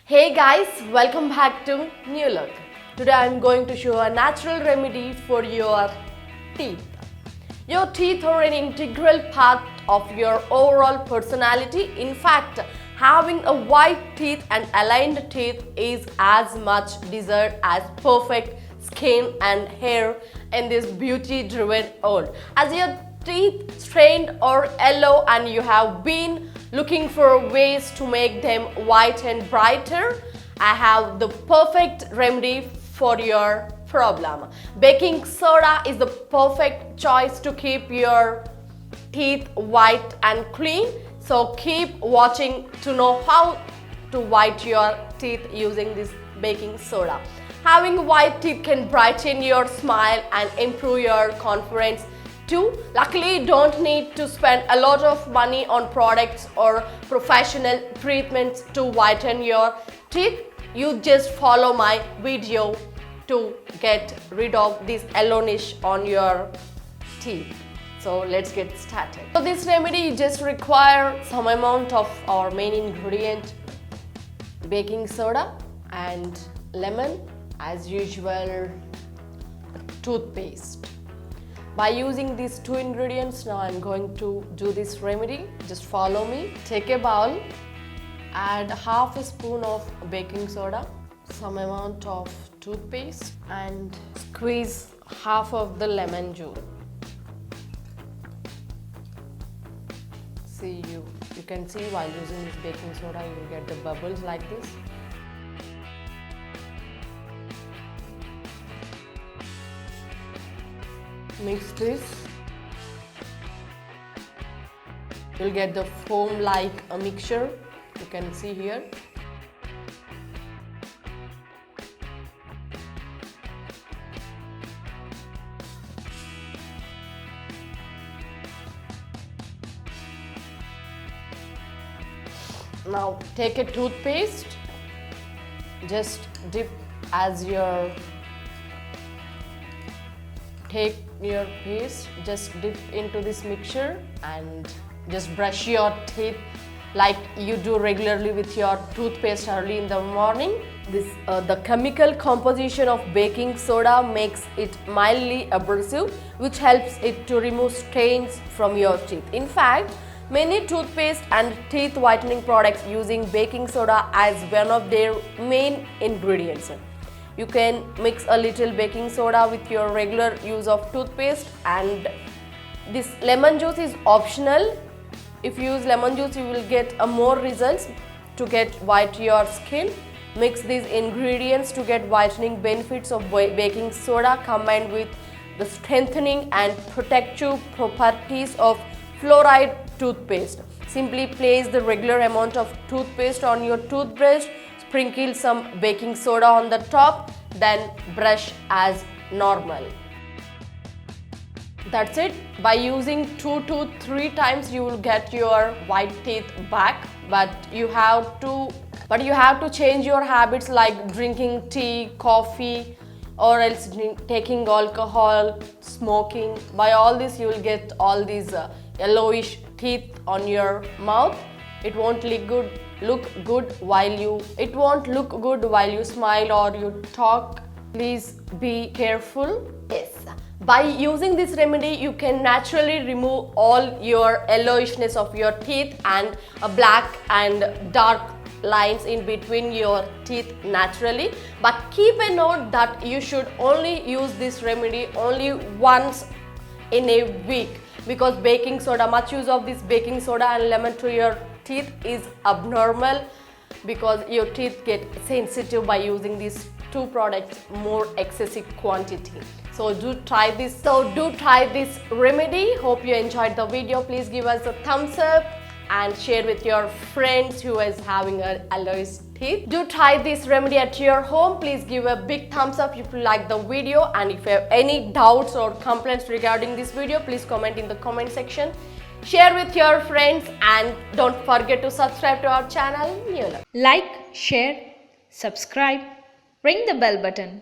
Hey guys, welcome back to Newlook. Today I am going to show a natural remedy for your teeth. Your teeth are an integral part of your overall personality. In fact, having a white teeth and aligned teeth is as much desired as perfect skin and hair in this beauty-driven world. As your teeth strained or yellow and you have been looking for ways to make them white and brighter, I have the perfect remedy for your problem. Baking soda is the perfect choice to keep your teeth white and clean. So keep watching to know how to whiten your teeth using this baking soda. Having white teeth can brighten your smile and improve your confidence too. Luckily, you don't need to spend a lot of money on products or professional treatments to whiten your teeth. You just follow my video to get rid of this yellowness on your teeth. So let's get started. So this remedy just require some amount of our main ingredient, baking soda and lemon, as usual toothpaste. By using these two ingredients, now I'm going to do this remedy. Just follow me. Take a bowl, add half a spoon of baking soda, some amount of toothpaste and squeeze half of the lemon juice. See, you can see while using this baking soda you will get the bubbles like this. Mix this. You'll get the foam like a mixture. You can see here. Now take a toothpaste. Just dip as your take your paste, just dip into this mixture and just brush your teeth like you do regularly with your toothpaste early in the morning. The chemical composition of baking soda makes it mildly abrasive, which helps it to remove stains from your teeth. In fact, many toothpaste and teeth whitening products using baking soda as one of their main ingredients. You can mix a little baking soda with your regular use of toothpaste, and this lemon juice is optional. If you use lemon juice, you will get more results to get white your skin. Mix these ingredients to get whitening benefits of baking soda combined with the strengthening and protective properties of fluoride toothpaste. Simply place the regular amount of toothpaste on your toothbrush. Sprinkle some baking soda on the top, then brush as normal. That's it. By using 2 to 3 times, you will get your white teeth back. But you have to change your habits like drinking tea, coffee, or else taking alcohol, smoking. By all this, you will get all these yellowish teeth on your mouth. It won't look good while you smile or you talk. Please be careful. Yes, by using this remedy you can naturally remove all your yellowishness of your teeth and black and dark lines in between your teeth naturally. But keep a note that you should only use this remedy only once in a week, because much use of this baking soda and lemon to your teeth is abnormal, because your teeth get sensitive by using these two products more excessive quantity. So do try this remedy. Hope you enjoyed the video. Please give us a thumbs up and share with your friends who is having a yellowish teeth. Do try this remedy at your home. Please give a big thumbs up if you like the video, and if you have any doubts or complaints regarding this video, please comment in the comment section. Share with your friends and don't forget to subscribe to our channel Newlook. Like, share, subscribe, ring the bell button.